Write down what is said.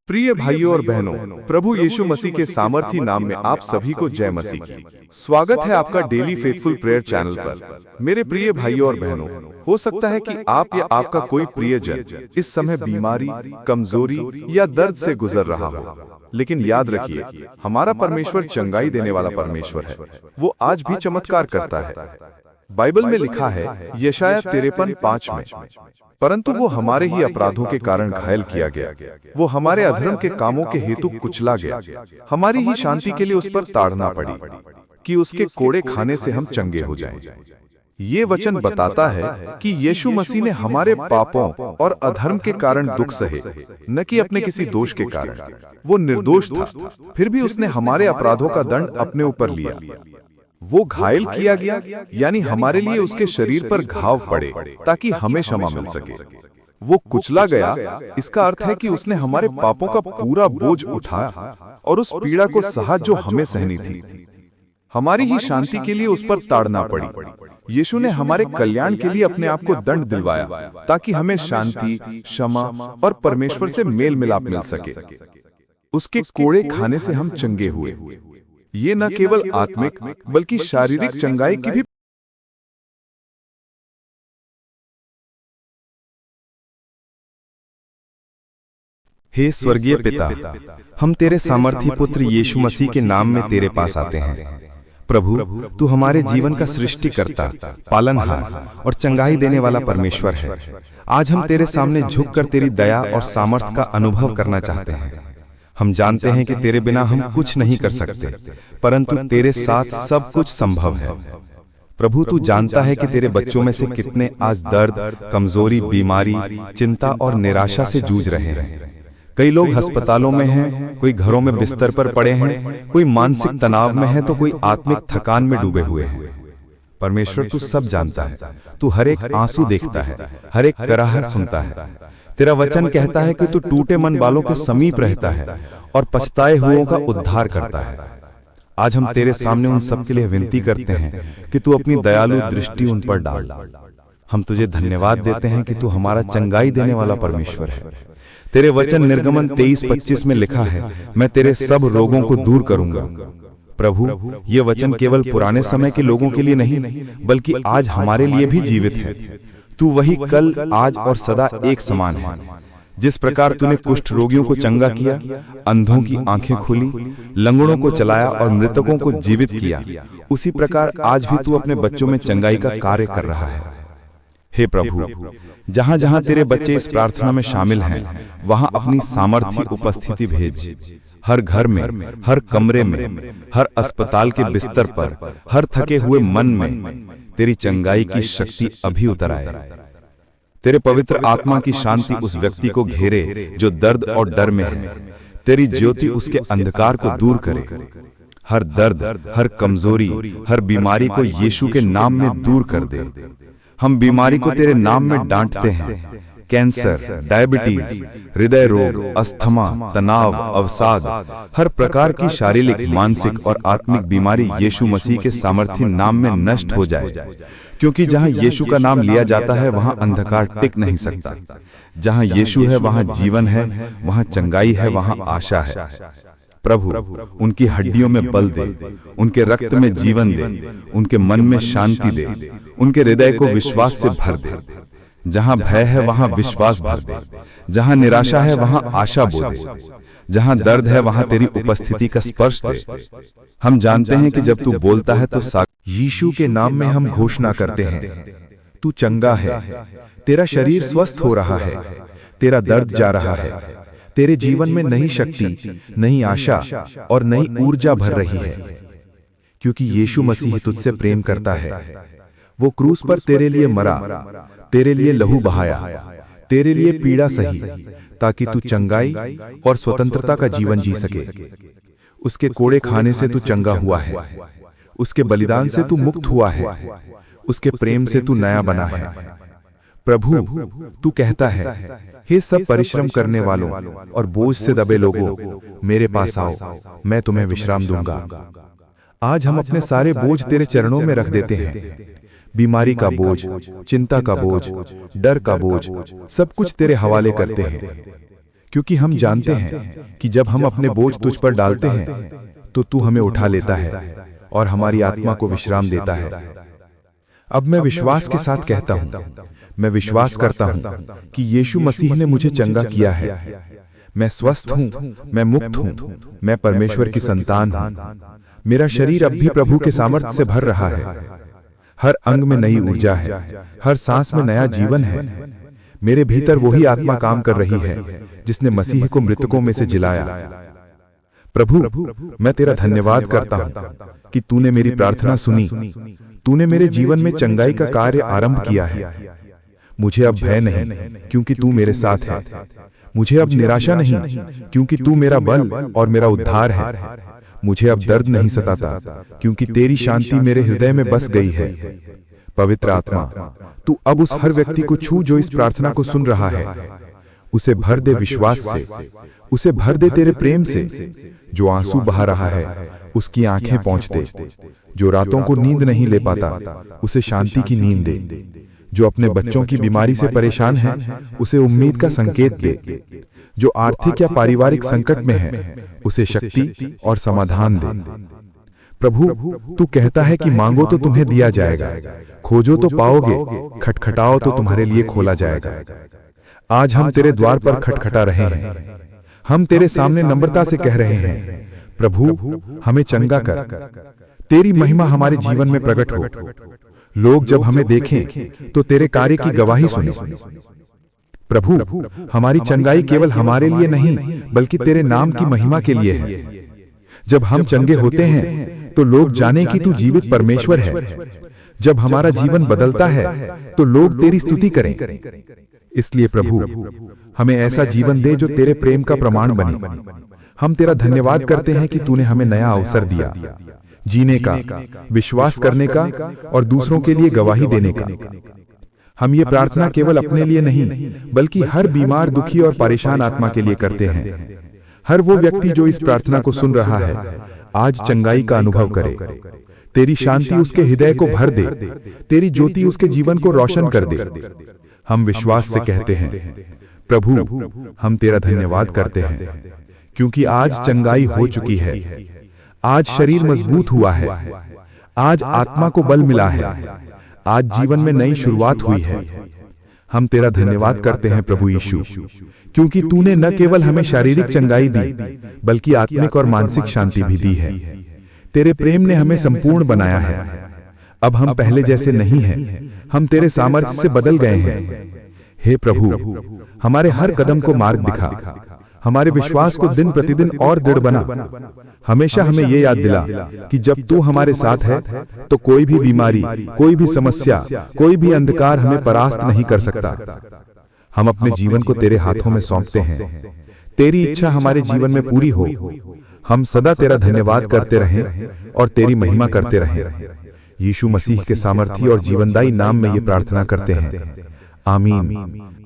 प्रिय भाइयों और बहनों, प्रभु यीशु मसीह के सामर्थी नाम में आप सभी को जय मसीह की। स्वागत है आपका डेली फेथफुल प्रेयर चैनल पर। मेरे प्रिय भाइयों और बहनों, हो सकता है कि आप या आपका कोई प्रियजन इस समय बीमारी, कमजोरी या दर्द से गुजर रहा हो, लेकिन याद रखिए, हमारा परमेश्वर चंगाई देने वाला परमेश्वर है। वो आज भी चमत्कार करता है। बाइबल में लिखा है यशायाह 53:5 में, परंतु वो हमारे ही अपराधों के कारण घायल किया गया, वो हमारे अधर्म के कामों के हेतु कुचला गया, हमारी ही शांति के लिए उस पर ताड़ना पड़ी, कि उसके कोड़े खाने से हम चंगे हो जाएं। ये वचन बताता है कि यीशु मसीह ने हमारे पापों और अधर्म के कारण दुख सहे, न कि अपने किसी दोष के कारण। वो निर्दोष था, फिर भी उसने हमारे अपराधों का दंड अपने ऊपर लिया। वो घायल किया गया, यानी हमारे लिए उसके शरीर पर घाव पड़े ताकि हमें क्षमा मिल सके। वो कुचला गया, इसका अर्थ है कि उसने हमारे पापों का पूरा बोझ उठाया और उस पीड़ा को सहा जो हमें सहनी थी। हमारी ही शांति के लिए उस पर ताड़ना पड़ी। यीशु ने हमारे कल्याण के लिए अपने आप को दंड दिलवाया ताकि हमें शांति, क्षमा और परमेश्वर से मेल मिलाप मिल सके। उसके कोड़े खाने से हम चंगे हुए। ये न केवल आत्मिक बल्कि शारीरिक चंगाई की भी। हे स्वर्गीय पिता, हम तेरे सामर्थी पुत्र यीशु मसीह के नाम में तेरे पास आते हैं। प्रभु, तू हमारे जीवन का सृष्टिकर्ता, पालनहार और चंगाई देने वाला परमेश्वर है। आज हम तेरे सामने झुककर तेरी दया और सामर्थ का अनुभव करना चाहते हैं। हम जानते हैं कि तेरे बिना हम कुछ नहीं कर सकते, परंतु तेरे साथ सब कुछ संभव है। प्रभु, तू जानता है कि तेरे बच्चों में से कितने आज दर्द, कमजोरी, बीमारी, चिंता और निराशा से जूझ रहे हैं। कई लोग अस्पतालों में हैं, कोई घरों में बिस्तर पर पड़े हैं, कोई मानसिक तनाव में है तो कोई आत्मिक थकान में डूबे हुए हैं। परमेश्वर, तू सब जानता है। तू हर एक आंसू देखता है, हर एक कराहट सुनता है। तेरा वचन कहता है कि तू टूटे मन वालों के समीप रहता है और पछताए हुओं का उद्धार करता है। आज हम तेरे सामने उन सब के लिए विनती करते हैं कि तू अपनी दयालु दृष्टि उन पर डाल। हम तुझे धन्यवाद देते हैं कि तू हमारा चंगाई देने वाला परमेश्वर है। तेरे वचन निर्गमन 23:25 में लिखा है, मैं तेरे सब रोगों को दूर करूंगा। प्रभु, ये वचन केवल पुराने समय के लोगों के लिए नहीं, बल्कि आज हमारे लिए भी जीवित है। तू वही कल, आज और सदा एक समान है। जिस प्रकार तूने कुष्ठ रोगियों को चंगा किया, अंधों की आंखें खोली, लंगड़ों को चलाया और मृतकों को जीवित किया, उसी प्रकार आज भी तू अपने बच्चों में चंगाई का कार्य कर रहा है। हे प्रभु, जहां जहां तेरे बच्चे इस प्रार्थना में शामिल हैं, वहां अपनी सामर्थी उपस्थिति भेज। हर घर में, हर कमरे में, हर अस्पताल के बिस्तर पर, हर थके हुए मन में तेरी चंगाई की शक्ति अभी उतर आए। तेरे पवित्र आत्मा की शांति उस व्यक्ति को घेरे जो दर्द और डर में है। तेरी ज्योति उसके अंधकार को दूर करे। हर दर्द, हर कमजोरी, हर बीमारी को यीशु के नाम में दूर कर दे। हम बीमारी को तेरे नाम में डांटते हैं। कैंसर, डायबिटीज, हृदय रोग, अस्थमा, तनाव, अवसाद, हर प्रकार की शारीरिक, मानसिक और आत्मिक बीमारी यीशु मसीह के सामर्थी नाम में नष्ट हो जाए। क्योंकि जहां यीशु का नाम लिया जाता है, वहां अंधकार टिक नहीं सकता। जहां यीशु है, वहां जीवन है, वहां चंगाई है, वहां आशा है। प्रभु, उनकी हड्डियों में बल दे, उनके रक्त में जीवन दे, उनके मन में शांति दे, उनके हृदय को विश्वास से भर दे। जहां भय है, वहां विश्वास भर दे। जहां निराशा है, वहां आशा बो दे। जहां दर्द है, वहां तेरी उपस्थिति का स्पर्श दे। हम जानते हैं कि जब तू बोलता है तो यीशु के नाम में हम घोषणा करते हैं, तू चंगा है, तेरा शरीर स्वस्थ हो रहा है, तेरा दर्द जा रहा है, तेरे जीवन में नई शक्ति, नई आशा और नई ऊर्जा भर रही है। क्योंकि यीशु मसीह तुझसे प्रेम करता है। वो क्रूस पर तेरे लिए मरा, तेरे लिए लहू बहाया, तेरे लिए पीड़ा सही, ताकि तू चंगाई और स्वतंत्रता का जीवन जी सके। उसके कोड़े खाने से तू चंगा हुआ है, उसके बलिदान से तू मुक्त हुआ है, उसके प्रेम से तू नया बना है। प्रभु, तू कहता है, हे सब परिश्रम करने वालों और बोझ से दबे लोगों, मेरे पास आओ, मैं तुम्हें विश्राम दूंगा। आज हम अपने सारे बोझ तेरे चरणों में रख देते हैं। बीमारी का बोझ, चिंता का बोझ, डर का बोझ, सब कुछ तेरे हवाले करते हैं। क्योंकि हम जानते हैं कि जब हम अपने बोझ तुझ पर डालते हैं तो तू हमें उठा लेता है और हमारी आत्मा को विश्राम देता है। अब मैं विश्वास के साथ कहता हूं, मैं विश्वास करता हूं कि यीशु मसीह ने मुझे चंगा किया है। मैं स्वस्थ हूं, मैं मुक्त हूं, मैं परमेश्वर की संतान हूं। मेरा शरीर अब भी प्रभु के सामर्थ्य से भर रहा है। हर अंग में नई ऊर्जा है, हर सांस में नया जीवन है। मेरे भीतर वही आत्मा काम कर रही है जिसने मसीह को मृतकों में से जिलाया। प्रभु, मैं तेरा धन्यवाद करता हूं कि तूने मेरी प्रार्थना सुनी। तूने मेरे जीवन में चंगाई का कार्य आरंभ किया है। मुझे अब भय नहीं, क्योंकि तू मेरे साथ है। मुझे अब निराशा नहीं, क्योंकि तू मेरा बल और मेरा उद्धार है। मुझे अब दर्द नहीं सताता, क्योंकि तेरी शांति मेरे हृदय में बस गई है। पवित्र आत्मा, तू अब उस हर व्यक्ति को छू जो इस प्रार्थना को सुन रहा है। उसे भर दे विश्वास से, उसे भर दे तेरे प्रेम से। जो आंसू बहा रहा है उसकी आंखें पोंछ दे। जो रातों को नींद नहीं ले पाता उसे शांति की नींद दे। जो अपने बच्चों की बीमारी से परेशान है उसे उम्मीद का संकेत दे। जो आर्थिक या पारिवारिक संकट में है उसे शक्ति और समाधान दे। प्रभु, तू कहता है कि मांगो तो तुम्हें दिया जाएगा, खोजो तो पाओगे, खटखटाओ तो तुम्हारे लिए खोला जाएगा। आज हम तेरे द्वार पर खटखटा रहे हैं। हम तेरे सामने नम्रता से कह रहे हैं, प्रभु हमें चंगा कर। तेरी महिमा हमारे जीवन में प्रकट हो। लोग जब हमें देखें तो तेरे कार्य की गवाही सुने। प्रभु, हमारी चंगाई केवल हमारे लिए नहीं बल्कि तेरे नाम की महिमा के लिए है। जब हम चंगे होते हैं तो लोग जाने कि तू जीवित परमेश्वर है। जब हमारा जीवन बदलता है तो लोग तेरी स्तुति करें। इसलिए प्रभु, हमें ऐसा जीवन दे जो तेरे प्रेम का प्रमाण बने। हम तेरा धन्यवाद करते हैं कि तूने हमें नया अवसर दिया, जीने का, विश्वास करने का और दूसरों के लिए गवाही देने का। हम ये प्रार्थना केवल अपने लिए नहीं बल्कि हर बीमार, दुखी और परेशान आत्मा के लिए करते हैं। हर वो व्यक्ति जो इस प्रार्थना को सुन रहा है आज चंगाई का अनुभव करे। तेरी शांति उसके हृदय को भर दे, तेरी ज्योति उसके जीवन को रोशन कर दे। हम विश्वास से कहते हैं, प्रभु हम तेरा धन्यवाद करते हैं क्योंकि आज चंगाई हो चुकी है। आज शरीर मजबूत हुआ है, आज आत्मा को बल मिला है, आज जीवन में नई शुरुआत हुई है। हम तेरा धन्यवाद करते हैं प्रभु यीशु, क्योंकि तूने न केवल हमें शारीरिक चंगाई दी बल्कि आत्मिक और मानसिक शांति भी दी है। तेरे प्रेम ने हमें संपूर्ण बनाया है। अब हम पहले जैसे नहीं हैं, हम तेरे सामर्थ्य से बदल गए हैं। हे प्रभु, हमारे हर कदम को मार्ग दिखा, हमारे विश्वास को दिन प्रतिदिन और दृढ़ बना। हमेशा हमें ये याद दिला कि जब तू हमारे साथ है तो कोई भी बीमारी, कोई भी समस्या, कोई भी अंधकार हमें परास्त नहीं कर सकता। हम अपने जीवन को तेरे हाथों में सौंपते हैं। तेरी इच्छा हमारे जीवन में पूरी हो। हम सदा तेरा धन्यवाद करते रहें और तेरी महिमा करते रहें। यीशु मसीह के सामर्थी और जीवनदायी नाम में ये प्रार्थना करते हैं। आमीन।